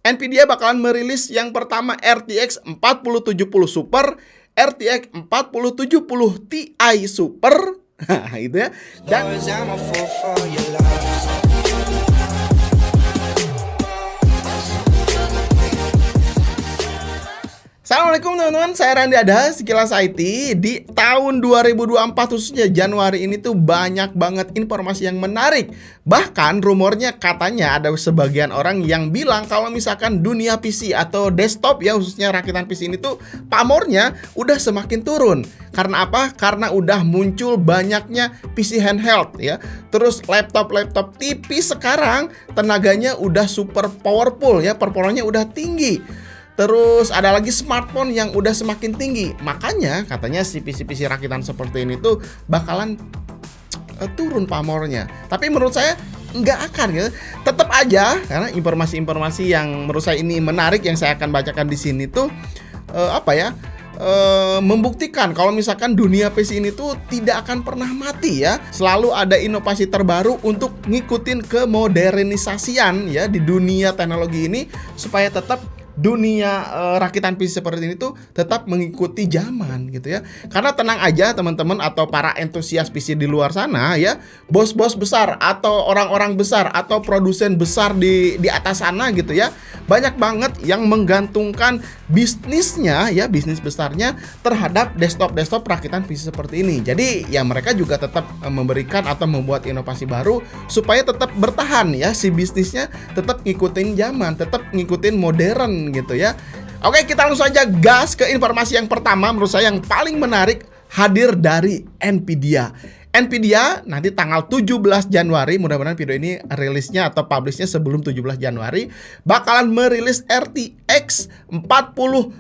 Nvidia bakalan merilis yang pertama RTX 4070 Super, RTX 4070 Ti Super. Nah, itu ya. Dan Assalamualaikum teman-teman, saya Randy Ada, Sekilas IT. Di tahun 2024 khususnya Januari ini tuh banyak banget informasi yang menarik. Bahkan rumornya katanya ada sebagian orang yang bilang kalau misalkan dunia PC atau desktop ya, khususnya rakitan PC ini tuh pamornya udah semakin turun. Karena apa? Karena udah muncul banyaknya PC handheld ya. Terus laptop-laptop tipis sekarang tenaganya udah super powerful ya, performanya udah tinggi. Terus ada lagi smartphone yang udah semakin tinggi. Makanya katanya si PC-PC rakitan seperti ini tuh bakalan turun pamornya. Tapi menurut saya nggak akan gitu. Tetap aja karena informasi-informasi yang menurut saya ini menarik yang saya akan bacakan di sini tuh membuktikan kalau misalkan dunia PC ini tuh tidak akan pernah mati ya. Selalu ada inovasi terbaru untuk ngikutin kemodernisasian ya di dunia teknologi ini supaya tetap dunia rakitan PC seperti ini tuh tetap mengikuti zaman gitu ya. Karena tenang aja teman-teman atau para entusias PC di luar sana ya, bos-bos besar atau orang-orang besar atau produsen besar di atas sana gitu ya, banyak banget yang menggantungkan bisnisnya ya, bisnis besarnya terhadap desktop rakitan PC seperti ini. Jadi ya mereka juga tetap memberikan atau membuat inovasi baru supaya tetap bertahan ya, si bisnisnya tetap ngikutin zaman, tetap ngikutin modern gitu ya. Oke, kita langsung aja gas ke informasi yang pertama menurut saya yang paling menarik, hadir dari Nvidia. Nvidia nanti tanggal 17 Januari, mudah-mudahan video ini rilisnya atau publishnya sebelum 17 Januari, bakalan merilis RTX 40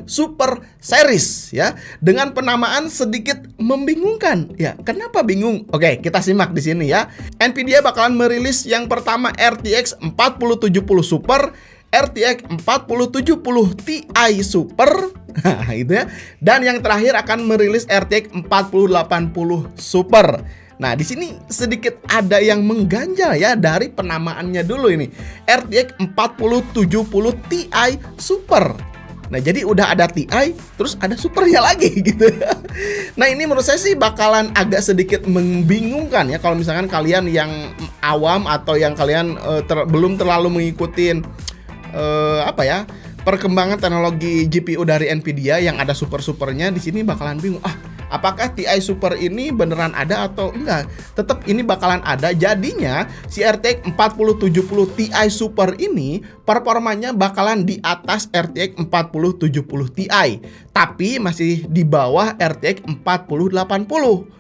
Super Series ya, dengan penamaan sedikit membingungkan. Ya, kenapa bingung? Oke, kita simak di sini ya. Nvidia bakalan merilis yang pertama RTX 4070 Super, RTX 4070 Ti Super. Nah, itu ya. Dan yang terakhir akan merilis RTX 4080 Super. Nah, di sini sedikit ada yang mengganjal ya dari penamaannya dulu ini. RTX 4070 Ti Super. Nah, jadi udah ada Ti, terus ada Supernya lagi gitu. Nah, ini menurut saya sih bakalan agak sedikit membingungkan ya kalau misalkan kalian yang awam atau yang kalian belum terlalu mengikuti perkembangan teknologi GPU dari Nvidia yang ada super-supernya. Di sini bakalan bingung, apakah Ti Super ini beneran ada atau enggak? Tetap ini bakalan ada. Jadinya si RTX 4070 Ti Super ini performanya bakalan di atas RTX 4070 Ti, tapi masih di bawah RTX 4080.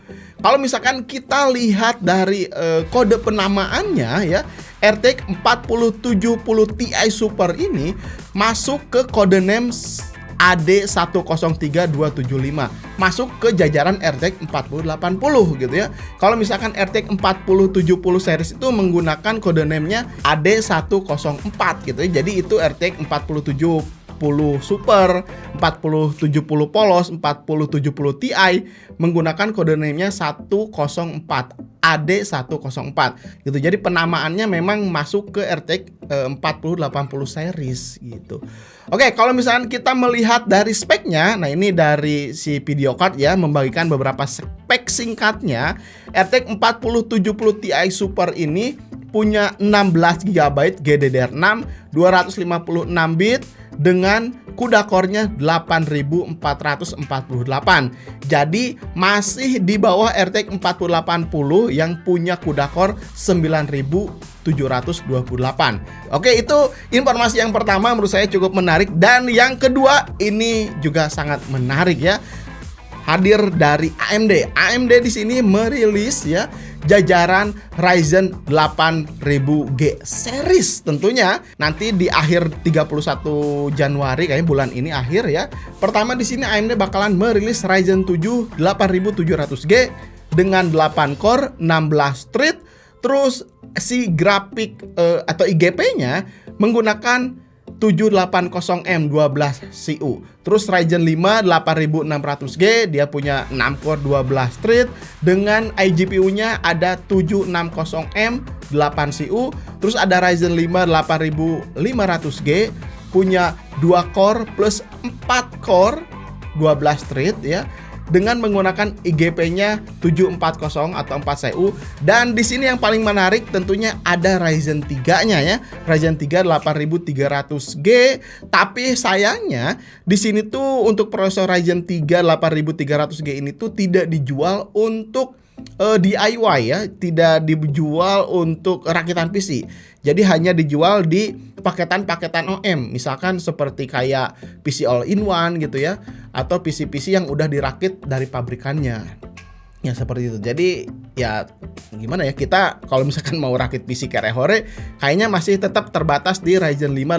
Kalau misalkan kita lihat dari kode penamaannya ya, RTX 4070 Ti Super ini masuk ke kode name AD103275, masuk ke jajaran RTX 4080 gitu ya. Kalau misalkan RTX 4070 series itu menggunakan kode name-nya AD104 gitu ya. Jadi itu RTX 4070 Super, 4070 Polos, 4070 Ti menggunakan kode name-nya 104, AD104 gitu. Jadi penamaannya memang masuk ke RTX 4080 series gitu. Oke, kalau misalkan kita melihat dari speknya, nah ini dari si video card ya, membagikan beberapa spek singkatnya. RTX 4070 Ti Super ini punya 16 GB GDDR6, 256 bit dengan CUDA core-nya 8448. Jadi masih di bawah RTX 4080 yang punya CUDA core 9728. Oke, itu informasi yang pertama menurut saya cukup menarik. Dan yang kedua ini juga sangat menarik ya, hadir dari AMD. AMD di sini merilis ya jajaran Ryzen 8000G series. Tentunya nanti di akhir 31 Januari kayaknya bulan ini akhir ya. Pertama di sini AMD bakalan merilis Ryzen 7 8700G dengan 8 core, 16 thread. Terus si grafik atau IGP-nya menggunakan 780M 12 CU. Terus Ryzen 5 8600G, dia punya 6 core 12 thread dengan iGPU-nya ada 760M 8 CU. Terus ada Ryzen 5 8500G punya 2 core plus 4 core 12 thread ya, dengan menggunakan IGP-nya 740 atau 4 CPU. Dan di sini yang paling menarik tentunya ada Ryzen 3-nya ya. Ryzen 3 8300G. Tapi sayangnya di sini tuh untuk prosesor Ryzen 3 8300G ini tuh tidak dijual untuk DIY ya, tidak dijual untuk rakitan PC. Jadi hanya dijual di paketan-paketan OEM, misalkan seperti kayak PC all-in-one gitu ya, atau PC-PC yang udah dirakit dari pabrikannya. Ya seperti itu. Jadi ya gimana ya, kita kalau misalkan mau rakit PC kayak hore kayaknya masih tetap terbatas di Ryzen 5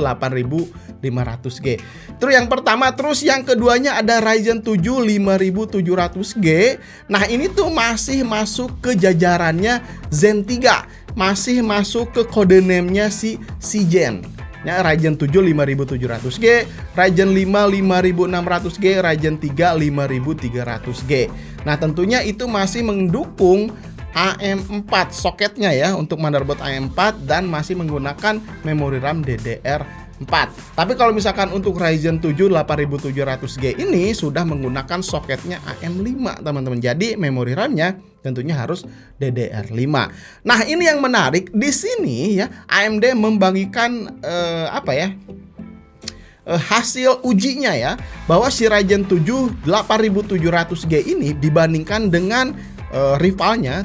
8500G. Terus yang pertama, terus yang keduanya ada Ryzen 7 5700G. Nah, ini tuh masih masuk ke jajarannya Zen 3. Masih masuk ke kode name-nya si Zen. Ya, Ryzen 7 5700G, Ryzen 5 5600G, Ryzen 3 5300G. Nah, tentunya itu masih mendukung AM4 soketnya ya untuk motherboard AM4 dan masih menggunakan memori RAM DDR4. Tapi kalau misalkan untuk Ryzen 7 8700G ini sudah menggunakan soketnya AM5, teman-teman. Jadi memori RAM-nya tentunya harus DDR5. Nah, ini yang menarik di sini ya, AMD membagikan hasil ujinya ya, bahwa si Ryzen 7 8700G ini dibandingkan dengan rivalnya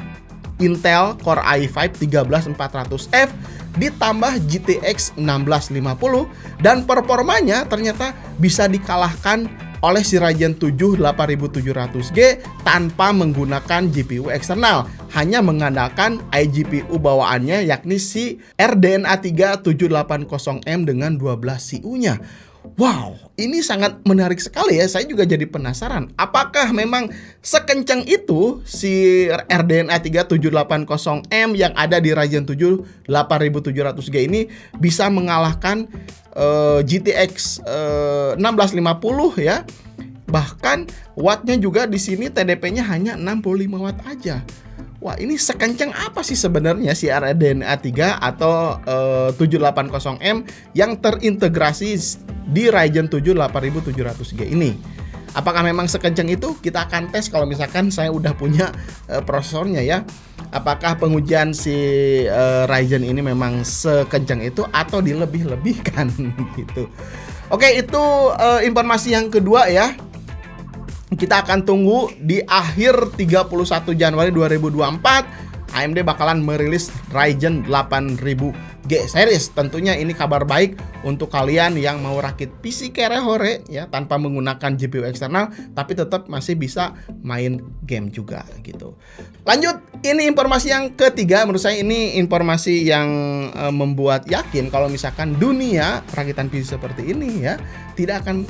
Intel Core i5 13400F ditambah GTX 1650 dan performanya ternyata bisa dikalahkan oleh si Ryzen 7 8700G tanpa menggunakan GPU eksternal, hanya mengandalkan iGPU bawaannya yakni si RDNA 3 780M dengan 12 CPU-nya. Wow, ini sangat menarik sekali ya. Saya juga jadi penasaran, apakah memang sekencang itu si RDNA 3 780M yang ada di Ryzen 7 8700G ini bisa mengalahkan GTX 1650 ya. Bahkan wattnya juga di sini TDP-nya hanya 65 watt aja. Wah, ini sekencang apa sih sebenarnya si RDNA 3 atau 780M yang terintegrasi di Ryzen 7 8700G ini? Apakah memang sekencang itu? Kita akan tes kalau misalkan saya udah punya prosesornya ya. Apakah pengujian si Ryzen ini memang sekencang itu atau dilebih-lebihkan gitu. Oke, itu informasi yang kedua ya. Kita akan tunggu di akhir 31 Januari 2024 AMD bakalan merilis Ryzen 8000G series. Tentunya ini kabar baik untuk kalian yang mau rakit PC kere-hore ya, tanpa menggunakan GPU eksternal tapi tetap masih bisa main game juga gitu. Lanjut, ini informasi yang ketiga. Menurut saya ini informasi yang membuat yakin kalau misalkan dunia rakitan PC seperti ini ya tidak akan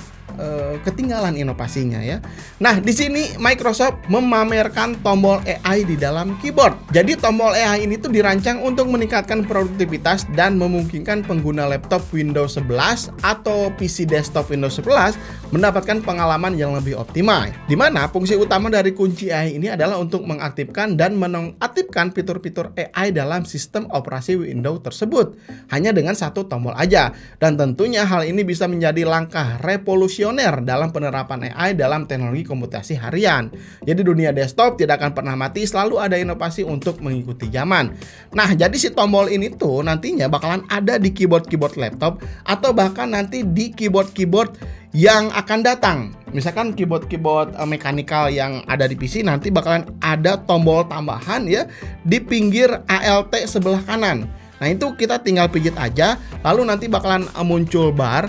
ketinggalan inovasinya ya. Nah, di sini Microsoft memamerkan tombol AI di dalam keyboard. Jadi tombol AI ini tuh dirancang untuk meningkatkan produktivitas dan memungkinkan pengguna laptop Windows 11 atau PC desktop Windows 11 mendapatkan pengalaman yang lebih optimal. Di mana fungsi utama dari kunci AI ini adalah untuk mengaktifkan dan menonaktifkan fitur-fitur AI dalam sistem operasi Windows tersebut hanya dengan satu tombol aja. Dan tentunya hal ini bisa menjadi langkah revolusioner dalam penerapan AI dalam teknologi komputasi harian. Jadi dunia desktop tidak akan pernah mati, selalu ada inovasi untuk mengikuti zaman. Nah, jadi si tombol ini tuh nantinya bakalan ada di keyboard-keyboard laptop atau bahkan nanti di keyboard-keyboard yang akan datang. Misalkan keyboard-keyboard mekanikal yang ada di PC nanti bakalan ada tombol tambahan ya di pinggir ALT sebelah kanan. Nah, itu kita tinggal pijit aja, lalu nanti bakalan muncul bar.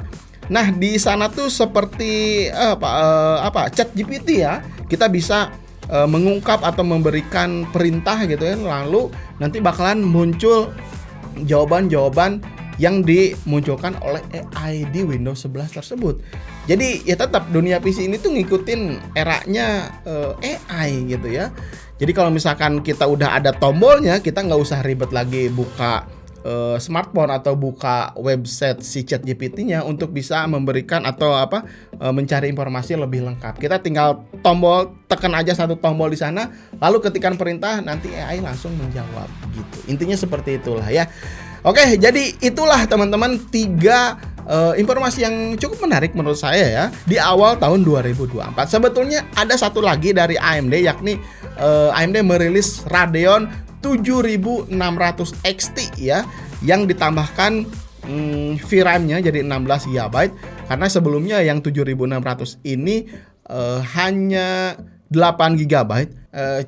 Nah, di sana tuh seperti chat GPT ya. Kita bisa mengungkap atau memberikan perintah gitu ya. Lalu nanti bakalan muncul jawaban-jawaban yang dimunculkan oleh AI di Windows 11 tersebut. Jadi ya tetap dunia PC ini tuh ngikutin eranya AI gitu ya. Jadi kalau misalkan kita udah ada tombolnya, kita nggak usah ribet lagi buka smartphone atau buka website si ChatGPT-nya untuk bisa memberikan atau mencari informasi lebih lengkap. Kita tinggal tekan aja satu tombol di sana, lalu ketikkan perintah, nanti AI langsung menjawab gitu. Intinya seperti itulah ya. Oke, jadi itulah teman-teman 3 informasi yang cukup menarik menurut saya ya di awal tahun 2024. Sebetulnya ada satu lagi dari AMD, yakni AMD merilis Radeon 7600 XT ya, yang ditambahkan VRAM-nya jadi 16 GB, karena sebelumnya yang 7600 ini hanya 8 GB.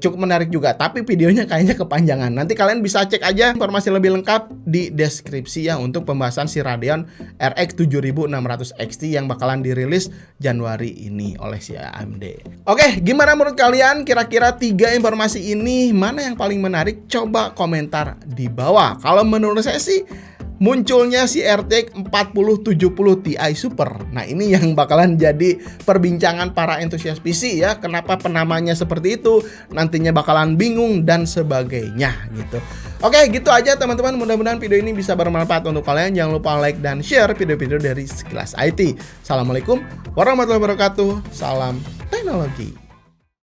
Cukup menarik juga, tapi videonya kayaknya kepanjangan. Nanti kalian bisa cek aja informasi lebih lengkap di deskripsi ya untuk pembahasan si Radeon RX 7600 XT yang bakalan dirilis Januari ini oleh si AMD. Oke, gimana menurut kalian? Kira-kira 3 informasi ini mana yang paling menarik? Coba komentar di bawah. Kalau menurut saya sih munculnya si RTX 4070 Ti Super. Nah, ini yang bakalan jadi perbincangan para entusias PC ya. Kenapa penamanya seperti itu? Nantinya bakalan bingung dan sebagainya gitu. Oke, gitu aja teman-teman. Mudah-mudahan video ini bisa bermanfaat untuk kalian. Jangan lupa like dan share video-video dari Sekilas IT. Assalamualaikum warahmatullahi wabarakatuh. Salam teknologi.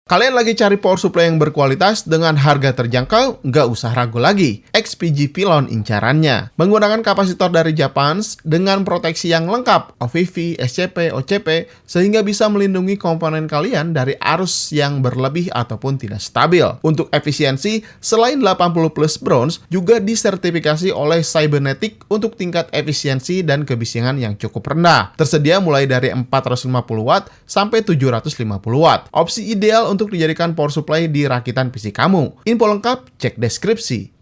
Kalian lagi cari power supply yang berkualitas dengan harga terjangkau? Nggak usah ragu lagi. XPG Pilon incarannya. Menggunakan kapasitor dari Japans dengan proteksi yang lengkap, OVV, SCP, OCP, sehingga bisa melindungi komponen kalian dari arus yang berlebih ataupun tidak stabil. Untuk efisiensi, selain 80 plus bronze, juga disertifikasi oleh Cybernetic untuk tingkat efisiensi dan kebisingan yang cukup rendah. Tersedia mulai dari 450 watt sampai 750 watt. Opsi ideal untuk dijadikan power supply di rakitan PC kamu. Info lengkap cek deskripsi.